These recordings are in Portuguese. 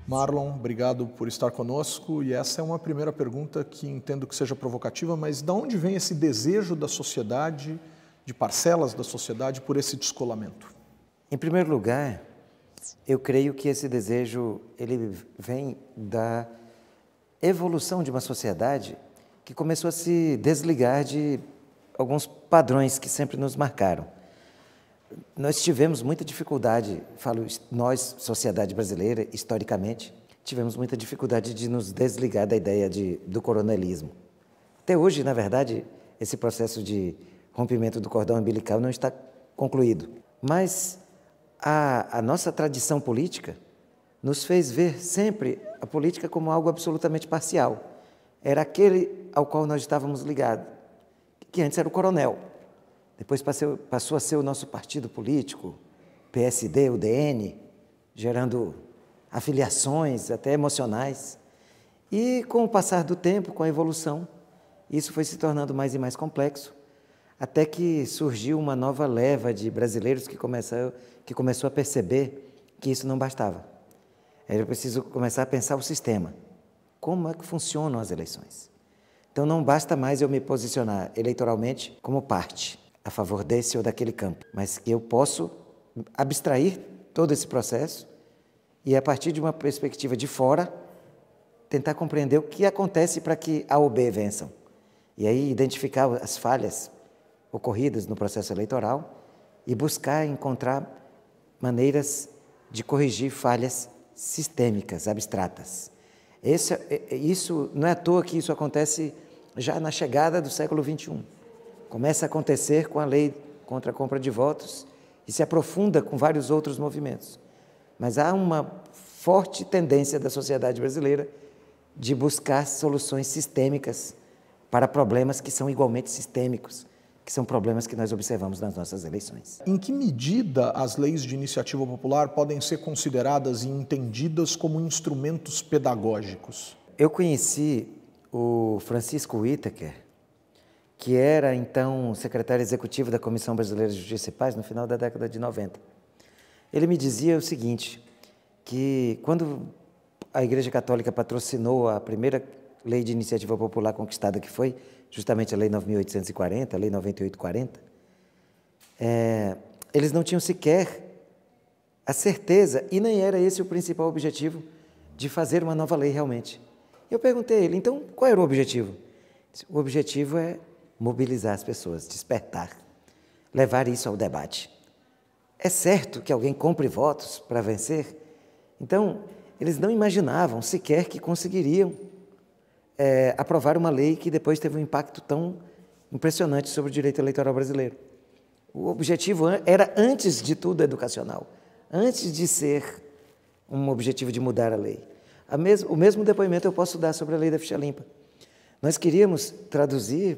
Marlon, obrigado por estar conosco. E essa é uma primeira pergunta que entendo que seja provocativa, mas de onde vem esse desejo da sociedade, de parcelas da sociedade, por esse descolamento? Em primeiro lugar, eu creio que esse desejo ele vem da evolução de uma sociedade que começou a se desligar de alguns padrões que sempre nos marcaram. Nós tivemos muita dificuldade, falo nós, sociedade brasileira, historicamente, tivemos muita dificuldade de nos desligar da ideia do coronelismo. Até hoje, na verdade, esse processo de rompimento do cordão umbilical não está concluído. Mas a nossa tradição política nos fez ver sempre a política como algo absolutamente parcial. Era aquele ao qual nós estávamos ligados, que antes era o coronel. Depois passou a ser o nosso partido político, PSD, UDN, gerando afiliações até emocionais. E com o passar do tempo, com a evolução, isso foi se tornando mais e mais complexo, até que surgiu uma nova leva de brasileiros que começou a perceber que isso não bastava. Era preciso começar a pensar o sistema. Como é que funcionam as eleições? Então não basta mais eu me posicionar eleitoralmente como parte, a favor desse ou daquele campo, mas que eu posso abstrair todo esse processo e, a partir de uma perspectiva de fora, tentar compreender o que acontece para que A ou B vençam. E aí identificar as falhas ocorridas no processo eleitoral e buscar encontrar maneiras de corrigir falhas sistêmicas, abstratas. Isso não é à toa que isso acontece já na chegada do século XXI. Começa a acontecer com a lei contra a compra de votos e se aprofunda com vários outros movimentos. Mas há uma forte tendência da sociedade brasileira de buscar soluções sistêmicas para problemas que são igualmente sistêmicos, que são problemas que nós observamos nas nossas eleições. Em que medida as leis de iniciativa popular podem ser consideradas e entendidas como instrumentos pedagógicos? Eu conheci o Francisco Whittaker, que era, então, secretário executivo da Comissão Brasileira de Justiça e Paz, no final da década de 90. Ele me dizia o seguinte, que quando a Igreja Católica patrocinou a primeira lei de iniciativa popular conquistada, que foi justamente a Lei 9.840, a Lei 9840, eles não tinham sequer a certeza, e nem era esse o principal objetivo, de fazer uma nova lei realmente. Eu perguntei a ele, então, qual era o objetivo? O objetivo é mobilizar as pessoas, despertar, levar isso ao debate. É certo que alguém compre votos para vencer? Então, eles não imaginavam sequer que conseguiriam aprovar uma lei que depois teve um impacto tão impressionante sobre o direito eleitoral brasileiro. O objetivo era, antes de tudo, educacional, antes de ser um objetivo de mudar a lei. O mesmo depoimento eu posso dar sobre a lei da ficha limpa. Nós queríamos traduzir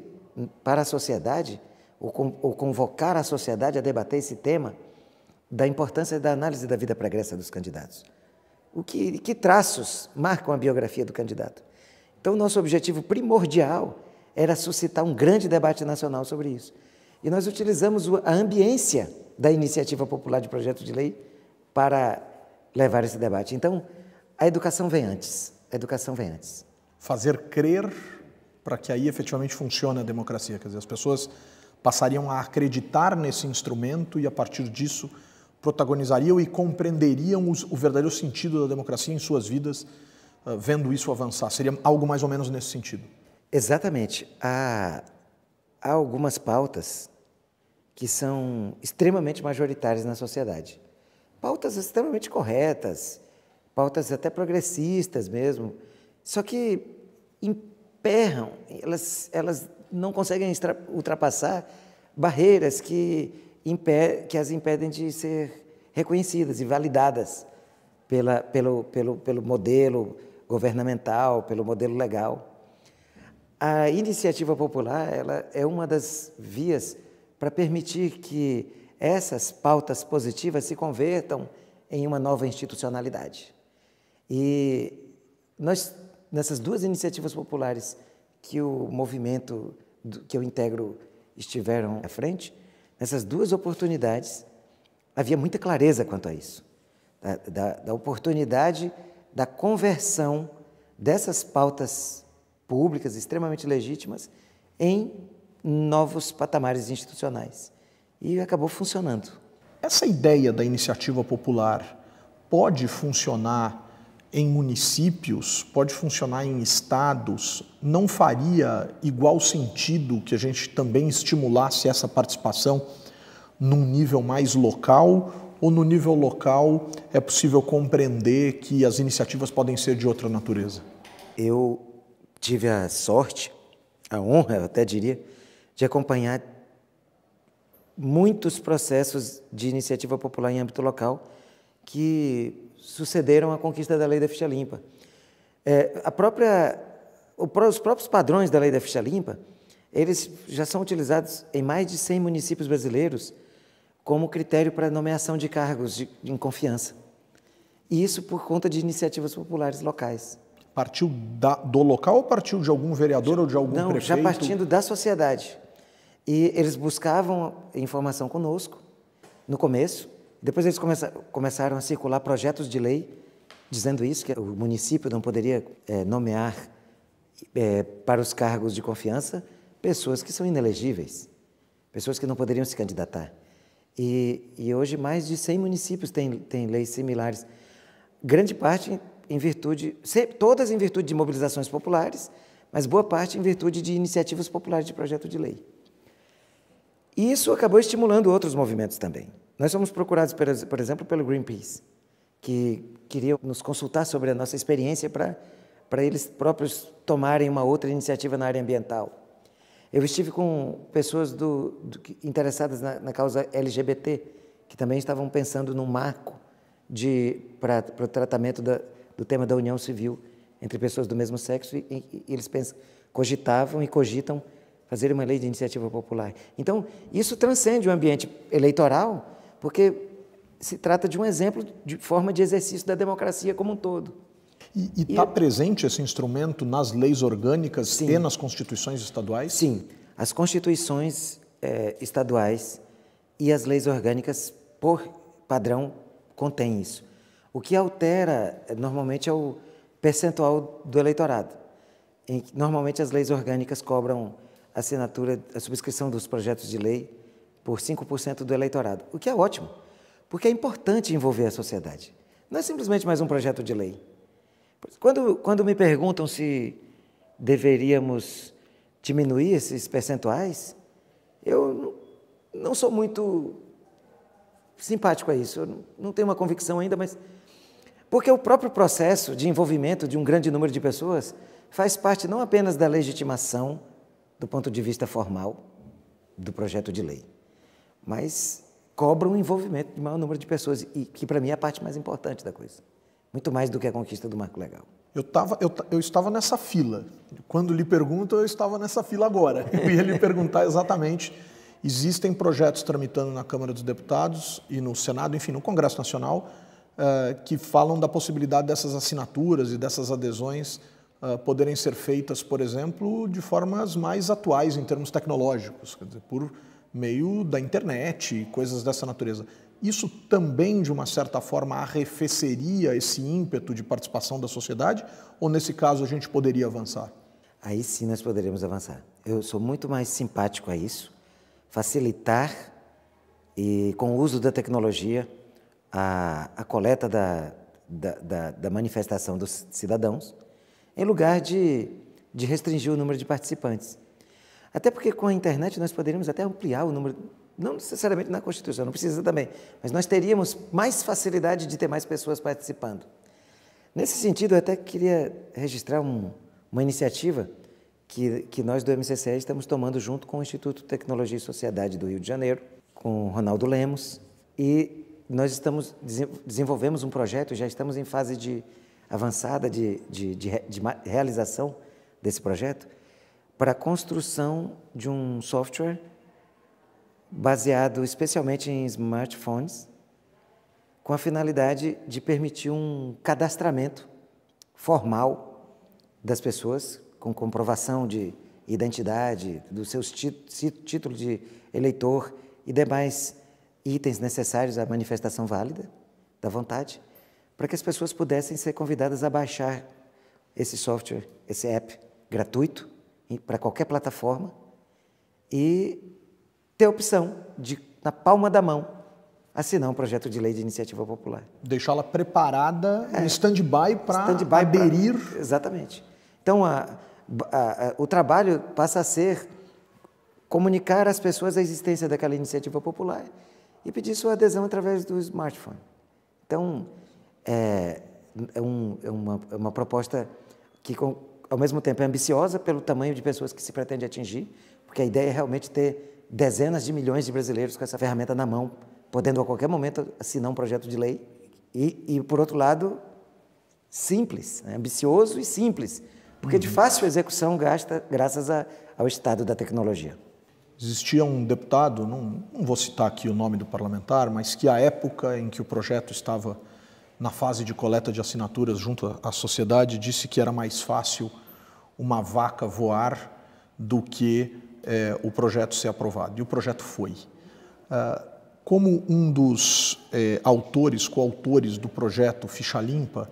para a sociedade, ou convocar a sociedade a debater esse tema da importância da análise da vida pregressa dos candidatos. Que traços marcam a biografia do candidato? Então, nosso objetivo primordial era suscitar um grande debate nacional sobre isso. E nós utilizamos a ambiência da iniciativa popular de projeto de lei para levar esse debate. Então, a educação vem antes. A educação vem antes. Fazer crer para que aí efetivamente funcione a democracia. Quer dizer, as pessoas passariam a acreditar nesse instrumento e, a partir disso, protagonizariam e compreenderiam o verdadeiro sentido da democracia em suas vidas, vendo isso avançar. Seria algo mais ou menos nesse sentido. Exatamente. Há algumas pautas que são extremamente majoritárias na sociedade. Pautas extremamente corretas, pautas até progressistas mesmo, só que emperram, elas não conseguem ultrapassar barreiras que as impedem de ser reconhecidas e validadas pelo modelo governamental, pelo modelo legal. A iniciativa popular ela é uma das vias para permitir que essas pautas positivas se convertam em uma nova institucionalidade. E nós, nessas duas iniciativas populares que o movimento que eu integro estiveram à frente, nessas duas oportunidades, havia muita clareza quanto a isso, da oportunidade da conversão dessas pautas públicas extremamente legítimas em novos patamares institucionais. E acabou funcionando. Essa ideia da iniciativa popular pode funcionar em municípios, pode funcionar em estados? Não faria igual sentido que a gente também estimulasse essa participação num nível mais local? Ou no nível local é possível compreender que as iniciativas podem ser de outra natureza? Eu tive a sorte, a honra, eu até diria, de acompanhar muitos processos de iniciativa popular em âmbito local que sucederam à conquista da Lei da Ficha Limpa. Os próprios padrões da Lei da Ficha Limpa, eles já são utilizados em mais de 100 municípios brasileiros como critério para nomeação de cargos em confiança. E isso por conta de iniciativas populares locais. Partiu do local ou partiu de algum vereador ou de algum prefeito? Não, já partindo da sociedade. E eles buscavam informação conosco, no começo. Depois eles começaram a circular projetos de lei, dizendo isso, que o município não poderia nomear para os cargos de confiança pessoas que são inelegíveis, pessoas que não poderiam se candidatar. E hoje mais de 100 municípios têm leis similares. Grande parte em virtude, todas em virtude de mobilizações populares, mas boa parte em virtude de iniciativas populares de projeto de lei. E isso acabou estimulando outros movimentos também. Nós fomos procurados, por exemplo, pelo Greenpeace, que queria nos consultar sobre a nossa experiência para eles próprios tomarem uma outra iniciativa na área ambiental. Eu estive com pessoas interessadas na causa LGBT, que também estavam pensando num marco para o tratamento do tema da união civil entre pessoas do mesmo sexo, e eles cogitavam e cogitam fazer uma lei de iniciativa popular. Então, isso transcende o ambiente eleitoral, porque se trata de um exemplo de forma de exercício da democracia como um todo. E está presente esse instrumento nas leis orgânicas Sim. E nas constituições estaduais? Sim, as constituições estaduais e as leis orgânicas, por padrão, contêm isso. O que altera, normalmente, é o percentual do eleitorado. Normalmente, as leis orgânicas cobram a subscrição dos projetos de lei por 5% do eleitorado, o que é ótimo, porque é importante envolver a sociedade. Não é simplesmente mais um projeto de lei. Quando me perguntam se deveríamos diminuir esses percentuais, eu não sou muito simpático a isso. Eu não tenho uma convicção ainda, mas porque o próprio processo de envolvimento de um grande número de pessoas faz parte não apenas da legitimação do ponto de vista formal do projeto de lei, mas cobra um envolvimento de maior número de pessoas, e que para mim é a parte mais importante da coisa. Muito mais do que a conquista do marco legal. Eu estava nessa fila. Quando lhe perguntam, eu estava nessa fila agora. Eu ia lhe perguntar exatamente. Existem projetos tramitando na Câmara dos Deputados e no Senado, enfim, no Congresso Nacional, que falam da possibilidade dessas assinaturas e dessas adesões poderem ser feitas, por exemplo, de formas mais atuais em termos tecnológicos, quer dizer, por meio da internet e coisas dessa natureza. Isso também, de uma certa forma, arrefeceria esse ímpeto de participação da sociedade? Ou, nesse caso, a gente poderia avançar? Aí sim nós poderíamos avançar. Eu sou muito mais simpático a isso, facilitar, e com o uso da tecnologia, a coleta da manifestação dos cidadãos, em lugar de restringir o número de participantes. Até porque com a internet nós poderíamos até ampliar o número, não necessariamente na Constituição, não precisa também, mas nós teríamos mais facilidade de ter mais pessoas participando. Nesse sentido, eu até queria registrar uma iniciativa que nós do MCCE estamos tomando junto com o Instituto Tecnologia e Sociedade do Rio de Janeiro, com o Ronaldo Lemos, e nós desenvolvemos um projeto, já estamos em fase avançada de realização desse projeto, para a construção de um software baseado especialmente em smartphones, com a finalidade de permitir um cadastramento formal das pessoas, com comprovação de identidade, dos seus títulos de eleitor e demais itens necessários à manifestação válida da vontade, para que as pessoas pudessem ser convidadas a baixar esse software, esse app gratuito, para qualquer plataforma, e ter a opção de, na palma da mão, assinar um projeto de lei de iniciativa popular. Deixá-la preparada, em stand-by para aderir. Exatamente. Então, o trabalho passa a ser comunicar às pessoas a existência daquela iniciativa popular e pedir sua adesão através do smartphone. Então, é uma proposta que, ao mesmo tempo, é ambiciosa pelo tamanho de pessoas que se pretende atingir, porque a ideia é realmente ter dezenas de milhões de brasileiros com essa ferramenta na mão, podendo a qualquer momento assinar um projeto de lei, e por outro lado, simples, né? Ambicioso e simples, porque de fácil execução graças ao estado da tecnologia. Existia um deputado, não vou citar aqui o nome do parlamentar, mas que à época em que o projeto estava na fase de coleta de assinaturas junto à sociedade, disse que era mais fácil uma vaca voar do que o projeto ser aprovado. E o projeto foi. Como um dos coautores do projeto Ficha Limpa,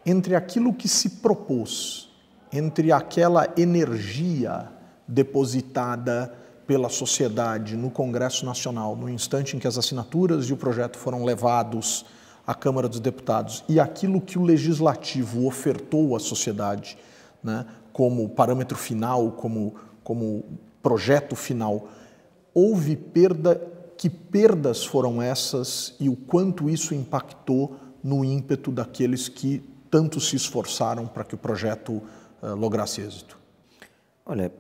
entre aquilo que se propôs, entre aquela energia depositada pela sociedade no Congresso Nacional, no instante em que as assinaturas e o projeto foram levados à Câmara dos Deputados, e aquilo que o Legislativo ofertou à sociedade, né, como parâmetro final, como projeto final, houve perda. Que perdas foram essas e o quanto isso impactou no ímpeto daqueles que tanto se esforçaram para que o projeto lograsse êxito? Olha,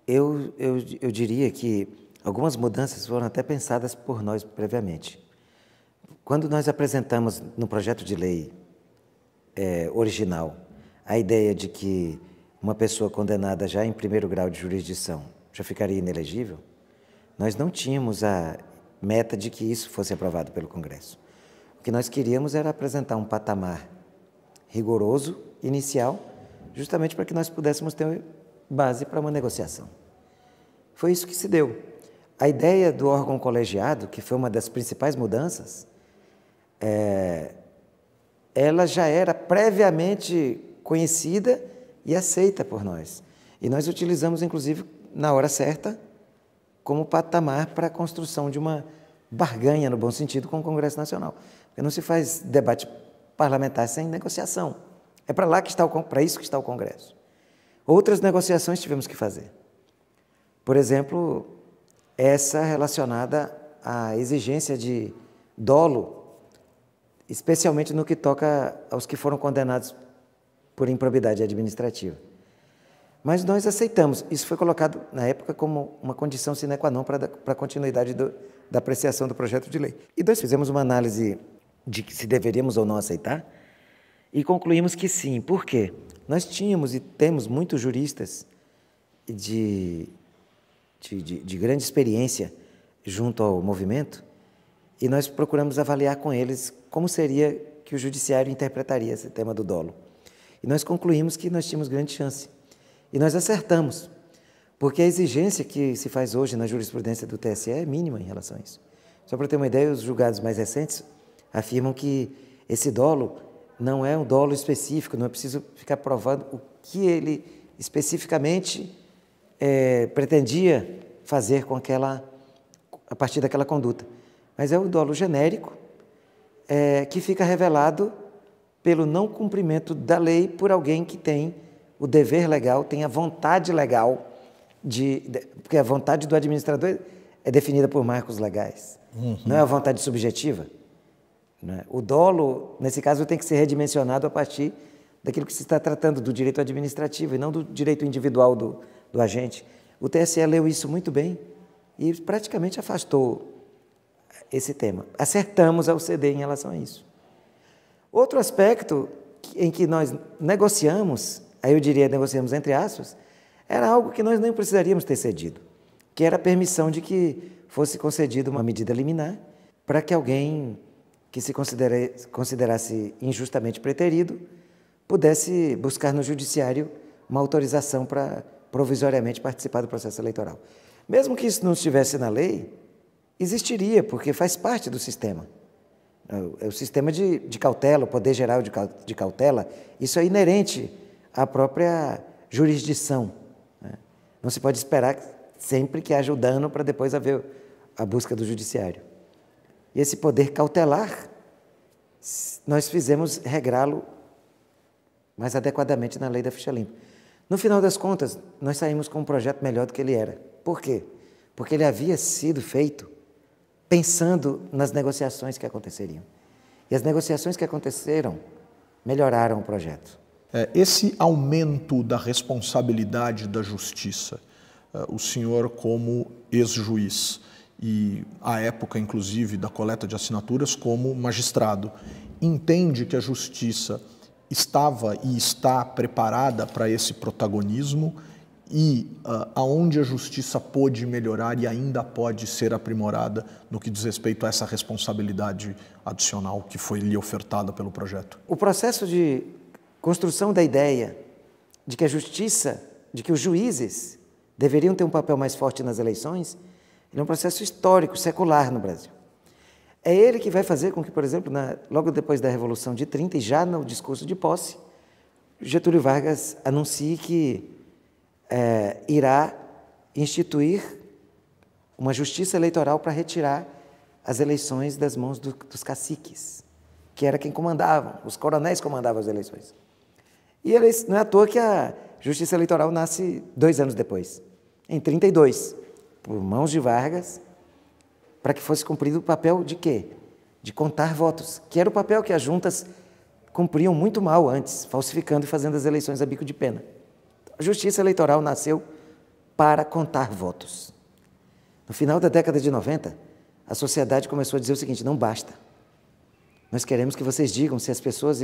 eu diria que algumas mudanças foram até pensadas por nós previamente. Quando nós apresentamos no projeto de lei original a ideia de que uma pessoa condenada já em primeiro grau de jurisdição já ficaria inelegível, nós não tínhamos a meta de que isso fosse aprovado pelo Congresso. O que nós queríamos era apresentar um patamar rigoroso, inicial, justamente para que nós pudéssemos ter base para uma negociação. Foi isso que se deu. A ideia do órgão colegiado, que foi uma das principais mudanças, ela já era previamente conhecida e aceita por nós. E nós utilizamos, inclusive, na hora certa, como patamar para a construção de uma barganha, no bom sentido, com o Congresso Nacional. Porque não se faz debate parlamentar sem negociação. É para isso que está o Congresso. Outras negociações tivemos que fazer. Por exemplo, essa relacionada à exigência de dolo, especialmente no que toca aos que foram condenados por improbidade administrativa. Mas nós aceitamos. Isso foi colocado, na época, como uma condição sine qua non para a continuidade da apreciação do projeto de lei. E nós fizemos uma análise de que se deveríamos ou não aceitar e concluímos que sim. Por quê? Nós tínhamos e temos muitos juristas de grande experiência junto ao movimento e nós procuramos avaliar com eles como seria que o judiciário interpretaria esse tema do dolo. E nós concluímos que nós tínhamos grande chance. E nós acertamos, porque a exigência que se faz hoje na jurisprudência do TSE é mínima em relação a isso. Só para ter uma ideia, os julgados mais recentes afirmam que esse dolo não é um dolo específico, não é preciso ficar provando o que ele especificamente pretendia fazer com a partir daquela conduta. Mas é o dolo genérico que fica revelado pelo não cumprimento da lei por alguém que tem o dever legal, tem a vontade legal, porque a vontade do administrador é definida por marcos legais, não é a vontade subjetiva. Né? O dolo, nesse caso, tem que ser redimensionado a partir daquilo que se está tratando, do direito administrativo e não do direito individual do agente. O TSE leu isso muito bem e praticamente afastou esse tema. Acertamos ao ceder em relação a isso. Outro aspecto em que nós negociamos, aí eu diria negociamos entre aspas, era algo que nós nem precisaríamos ter cedido, que era a permissão de que fosse concedida uma medida liminar para que alguém que se considerasse injustamente preterido pudesse buscar no judiciário uma autorização para provisoriamente participar do processo eleitoral. Mesmo que isso não estivesse na lei, existiria, porque faz parte do sistema. O sistema de cautela, o poder geral de cautela, isso é inerente à própria jurisdição, né? Não se pode esperar sempre que haja o dano para depois haver a busca do judiciário. E esse poder cautelar, nós fizemos regrá-lo mais adequadamente na lei da ficha limpa. No final das contas, nós saímos com um projeto melhor do que ele era. Por quê? Porque ele havia sido feito pensando nas negociações que aconteceriam. E as negociações que aconteceram melhoraram o projeto. Esse aumento da responsabilidade da justiça, o senhor como ex-juiz e, à época, inclusive, da coleta de assinaturas, como magistrado, entende que a justiça estava e está preparada para esse protagonismo e aonde a justiça pôde melhorar e ainda pode ser aprimorada no que diz respeito a essa responsabilidade adicional que foi lhe ofertada pelo projeto? O processo de construção da ideia de que a justiça, de que os juízes deveriam ter um papel mais forte nas eleições, ele é um processo histórico, secular no Brasil. É ele que vai fazer com que, por exemplo, logo depois da Revolução de 30, e já no discurso de posse, Getúlio Vargas anuncie que irá instituir uma justiça eleitoral para retirar as eleições das mãos dos caciques, que era quem comandavam, os coronéis comandavam as eleições. E não é à toa que a justiça eleitoral nasce 2 anos depois, em 32, por mãos de Vargas, para que fosse cumprido o papel de quê? De contar votos, que era o papel que as juntas cumpriam muito mal antes, falsificando e fazendo as eleições a bico de pena. A justiça eleitoral nasceu para contar votos. No final da década de 90, a sociedade começou a dizer o seguinte: não basta. Nós queremos que vocês digam se as pessoas,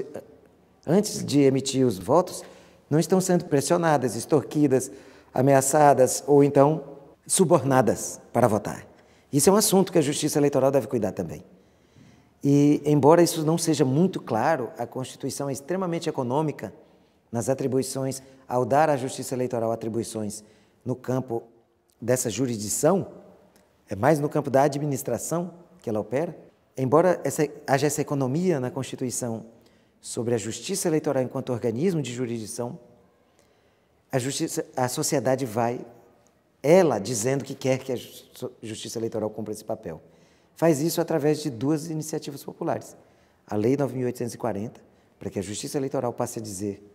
antes de emitir os votos, não estão sendo pressionadas, extorquidas, ameaçadas ou então subornadas para votar. Isso é um assunto que a Justiça Eleitoral deve cuidar também. E, embora isso não seja muito claro, a Constituição é extremamente econômica nas atribuições, ao dar à Justiça Eleitoral atribuições no campo dessa jurisdição, é mais no campo da administração que ela opera. Embora haja essa economia na Constituição sobre a Justiça Eleitoral enquanto organismo de jurisdição, a sociedade vai, ela dizendo que quer que a Justiça Eleitoral cumpra esse papel. Faz isso através de 2 iniciativas populares. A Lei 9.840, para que a Justiça Eleitoral passe a dizer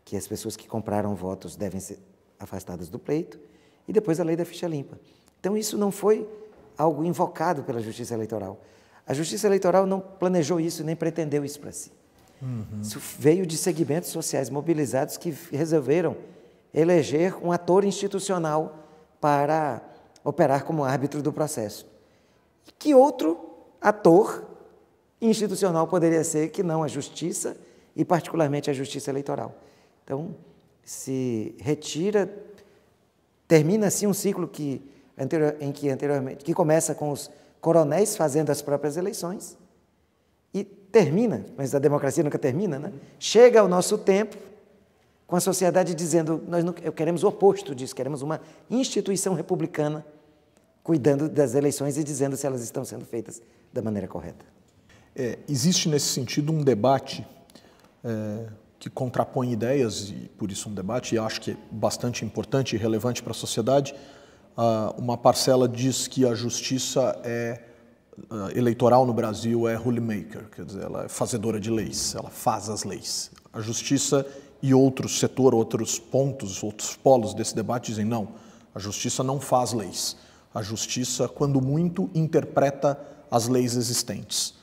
que as pessoas que compraram votos devem ser afastadas do pleito, e depois a Lei da Ficha Limpa. Então, isso não foi algo invocado pela Justiça Eleitoral. A Justiça Eleitoral não planejou isso, nem pretendeu isso para si. Isso veio de segmentos sociais mobilizados que resolveram eleger um ator institucional para operar como árbitro do processo. Que outro ator institucional poderia ser que não a Justiça e, particularmente, a Justiça Eleitoral? Então, se retira, termina assim um ciclo que começa com os coronéis fazendo as próprias eleições e termina, mas a democracia nunca termina, né? Chega ao nosso tempo com a sociedade dizendo: nós não queremos o oposto disso, queremos uma instituição republicana cuidando das eleições e dizendo se elas estão sendo feitas da maneira correta. Existe nesse sentido um debate que contrapõe ideias, e por isso um debate, e acho que é bastante importante e relevante para a sociedade. Uma parcela diz que a justiça eleitoral no Brasil é rule maker, quer dizer, ela é fazedora de leis, ela faz as leis. A justiça e outros setores, outros pontos, outros polos desse debate dizem não, a justiça não faz leis. A justiça, quando muito, interpreta as leis existentes.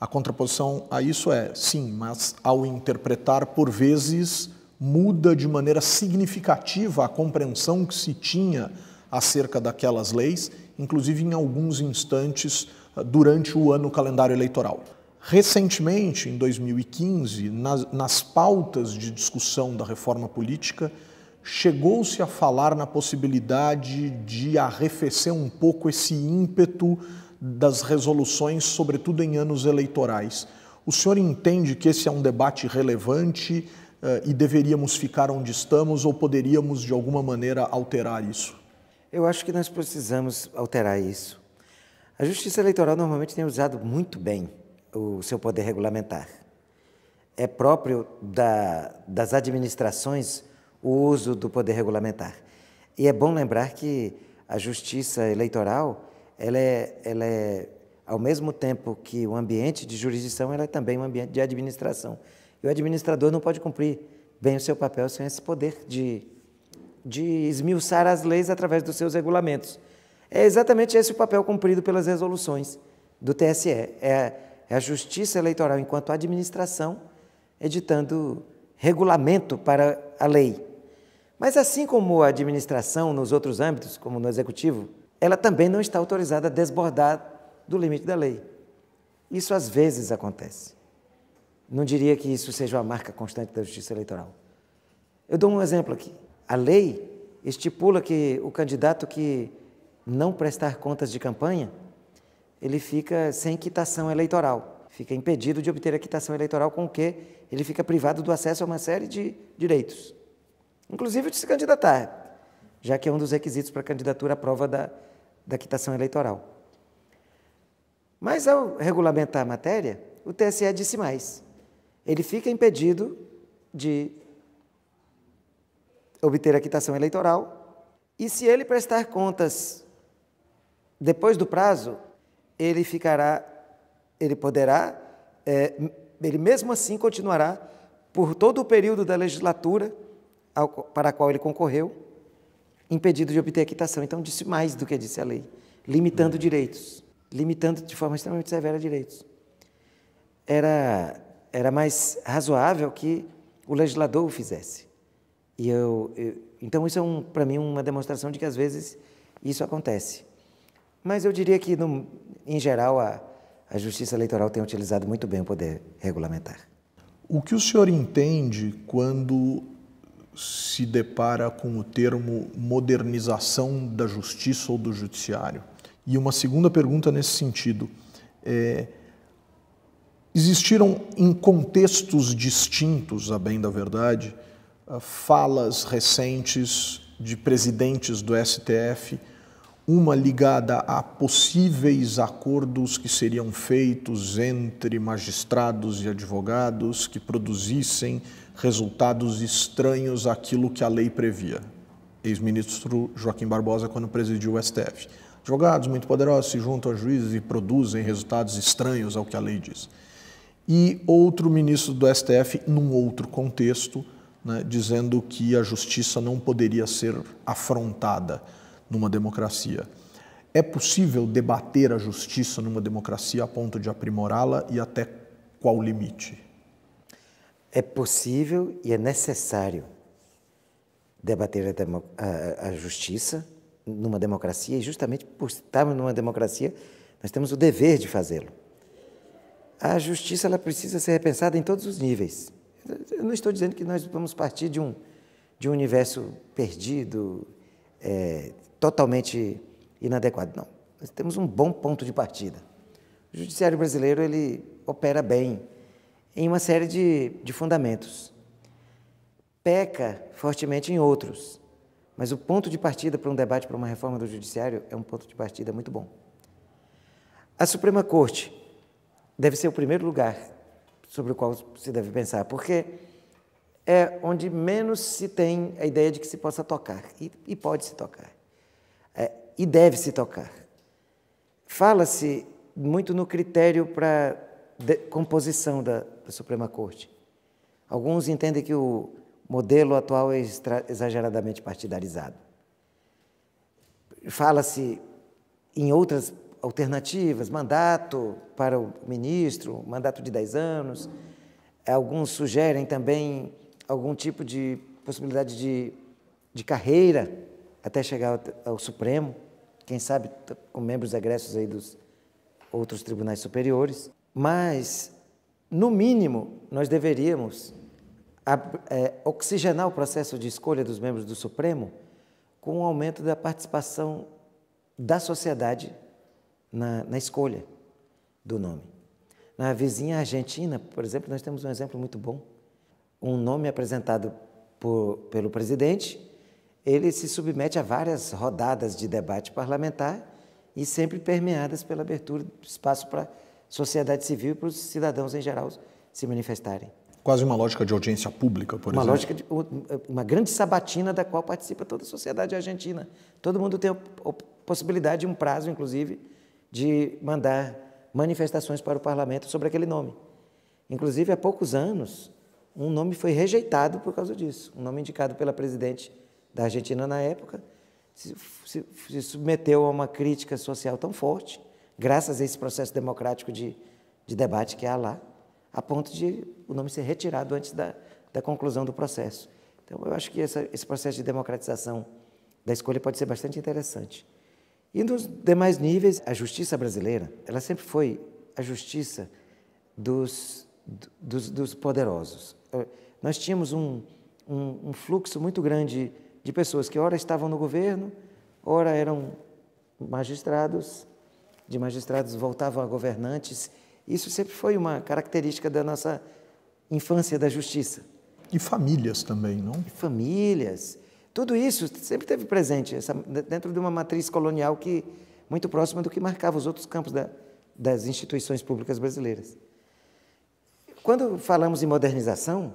A contraposição a isso sim, mas ao interpretar, por vezes, muda de maneira significativa a compreensão que se tinha acerca daquelas leis, inclusive em alguns instantes durante o ano calendário eleitoral. Recentemente, em 2015, nas pautas de discussão da reforma política, chegou-se a falar na possibilidade de arrefecer um pouco esse ímpeto das resoluções, sobretudo em anos eleitorais. O senhor entende que esse é um debate relevante e deveríamos ficar onde estamos ou poderíamos, de alguma maneira, alterar isso? Eu acho que nós precisamos alterar isso. A Justiça Eleitoral normalmente tem usado muito bem o seu poder regulamentar. É próprio das administrações o uso do poder regulamentar. E é bom lembrar que a justiça eleitoral, ela é, ao mesmo tempo que o ambiente de jurisdição, ela é também um ambiente de administração. E o administrador não pode cumprir bem o seu papel sem esse poder de esmiuçar as leis através dos seus regulamentos. É exatamente esse o papel cumprido pelas resoluções do TSE. É a justiça eleitoral, enquanto administração, editando regulamento para a lei. Mas assim como a administração nos outros âmbitos, como no executivo, ela também não está autorizada a desbordar do limite da lei. Isso às vezes acontece. Não diria que isso seja uma marca constante da justiça eleitoral. Eu dou um exemplo aqui. A lei estipula que o candidato que não prestar contas de campanha, ele fica sem quitação eleitoral, fica impedido de obter a quitação eleitoral, com o que ele fica privado do acesso a uma série de direitos, inclusive de se candidatar, já que é um dos requisitos para a candidatura à prova da quitação eleitoral. Mas, ao regulamentar a matéria, o TSE disse mais. Ele fica impedido de obter a quitação eleitoral e, se ele prestar contas depois do prazo, ele mesmo assim continuará por todo o período da legislatura para a qual ele concorreu, impedido de obter a quitação. Então, disse mais do que disse a lei, limitando direitos, limitando de forma extremamente severa direitos. Era mais razoável que o legislador o fizesse. Então, isso é, para mim, uma demonstração de que, às vezes, isso acontece. Mas eu diria que, em geral, a Justiça Eleitoral tem utilizado muito bem o poder regulamentar. O que o senhor entende quando se depara com o termo modernização da justiça ou do judiciário? E uma segunda pergunta nesse sentido. Existiram, em contextos distintos, a bem da verdade, falas recentes de presidentes do STF, uma ligada a possíveis acordos que seriam feitos entre magistrados e advogados que produzissem resultados estranhos àquilo que a lei previa. Ex-ministro Joaquim Barbosa, quando presidiu o STF. Advogados muito poderosos se juntam a juízes e produzem resultados estranhos ao que a lei diz. E outro ministro do STF, num outro contexto, né, dizendo que a justiça não poderia ser afrontada numa democracia. É possível debater a justiça numa democracia a ponto de aprimorá-la e até qual limite? É possível e é necessário debater a justiça numa democracia, e justamente por estarmos numa democracia, nós temos o dever de fazê-lo. A justiça, ela precisa ser repensada em todos os níveis. Eu não estou dizendo que nós vamos partir de um universo perdido, totalmente inadequado. Não. Nós temos um bom ponto de partida. O judiciário brasileiro, ele opera bem em uma série de fundamentos. Peca fortemente em outros, mas o ponto de partida para um debate, para uma reforma do judiciário, é um ponto de partida muito bom. A Suprema Corte deve ser o primeiro lugar sobre o qual se deve pensar, porque é onde menos se tem a ideia de que se possa tocar, e pode se tocar, e deve se tocar. Fala-se muito no critério para composição da Suprema Corte. Alguns entendem que o modelo atual é exageradamente partidarizado. Fala-se em outras alternativas, mandato para o ministro, mandato de 10 anos. Alguns sugerem também algum tipo de possibilidade de carreira até chegar ao Supremo, quem sabe com membros egressos aí dos outros tribunais superiores. Mas, no mínimo, nós deveríamos oxigenar o processo de escolha dos membros do Supremo com o aumento da participação da sociedade na escolha do nome. Na vizinha Argentina, por exemplo, nós temos um exemplo muito bom. Um nome apresentado pelo presidente, ele se submete a várias rodadas de debate parlamentar e sempre permeadas pela abertura do espaço para sociedade civil e para os cidadãos em geral se manifestarem. Quase uma lógica de audiência pública, por exemplo. Uma lógica, uma grande sabatina da qual participa toda a sociedade argentina. Todo mundo tem a possibilidade, um prazo, inclusive, de mandar manifestações para o parlamento sobre aquele nome. Inclusive, há poucos anos, um nome foi rejeitado por causa disso. Um nome indicado pela presidente da Argentina na época se submeteu a uma crítica social tão forte, graças a esse processo democrático de debate que há lá, a ponto de o nome ser retirado antes da conclusão do processo. Então, eu acho que esse processo de democratização da escolha pode ser bastante interessante. E nos demais níveis, a justiça brasileira, ela sempre foi a justiça dos poderosos. Nós tínhamos um fluxo muito grande de pessoas que ora estavam no governo, ora eram magistrados, de magistrados voltavam a governantes. Isso sempre foi uma característica da nossa infância da justiça. E famílias também, não? E famílias. Tudo isso sempre teve presente dentro de uma matriz colonial muito próxima do que marcava os outros campos das instituições públicas brasileiras. Quando falamos em modernização,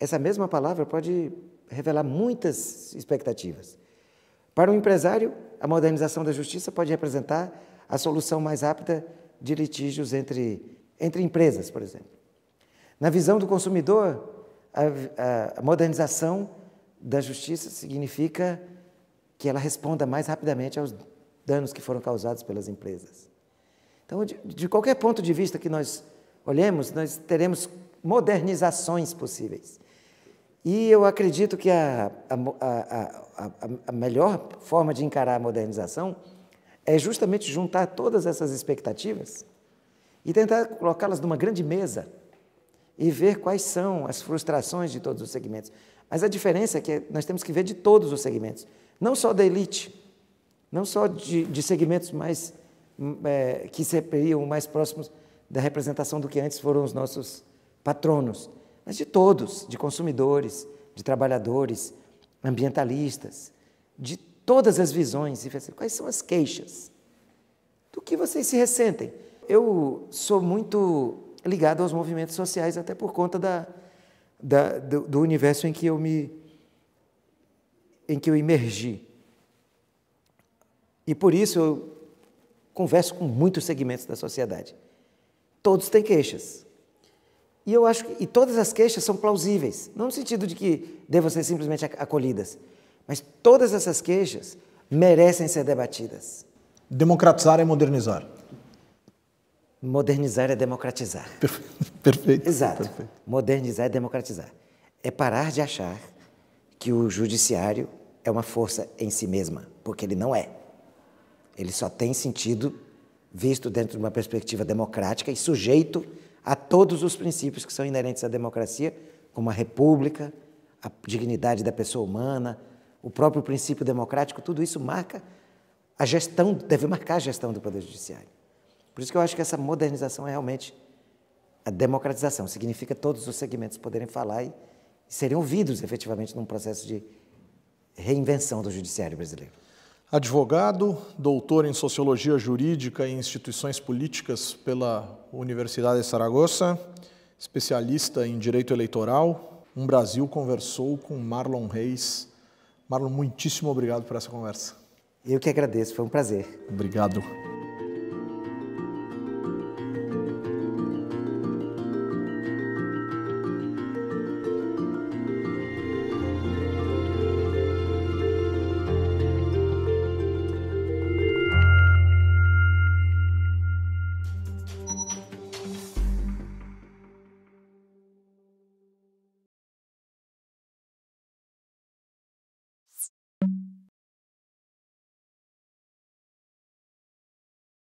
essa mesma palavra pode revelar muitas expectativas. Para o empresário, a modernização da justiça pode representar a solução mais rápida de litígios entre empresas, por exemplo. Na visão do consumidor, a modernização da justiça significa que ela responda mais rapidamente aos danos que foram causados pelas empresas. Então, de qualquer ponto de vista que nós olhemos, nós teremos modernizações possíveis. E eu acredito que a melhor forma de encarar a modernização é justamente juntar todas essas expectativas e tentar colocá-las numa grande mesa e ver quais são as frustrações de todos os segmentos. Mas a diferença é que nós temos que ver de todos os segmentos, não só da elite, não só de segmentos mais que seriam mais próximos da representação do que antes foram os nossos patronos, mas de todos, de consumidores, de trabalhadores, ambientalistas, de todas as visões. E quais são as queixas? Do que vocês se ressentem? Eu sou muito ligado aos movimentos sociais, até por conta do universo em que eu emergi. E por isso eu converso com muitos segmentos da sociedade. Todos têm queixas. E eu acho que todas as queixas são plausíveis, não no sentido de que devam ser simplesmente acolhidas, mas todas essas queixas merecem ser debatidas. Democratizar é modernizar. Modernizar é democratizar. Perfeito. Exato. Perfeito. Modernizar é democratizar. É parar de achar que o judiciário é uma força em si mesma, porque ele não é. Ele só tem sentido visto dentro de uma perspectiva democrática e sujeito a todos os princípios que são inerentes à democracia, como a república, a dignidade da pessoa humana, o próprio princípio democrático. Tudo isso marca a gestão, deve marcar a gestão do Poder Judiciário. Por isso que eu acho que essa modernização é realmente a democratização, significa todos os segmentos poderem falar e serem ouvidos efetivamente num processo de reinvenção do judiciário brasileiro. Advogado, doutor em Sociologia Jurídica e Instituições Políticas pela Universidade de Saragossa, especialista em Direito Eleitoral. Brasil conversou com Marlon Reis. Marlon, muitíssimo obrigado por essa conversa. Eu que agradeço, foi um prazer. Obrigado.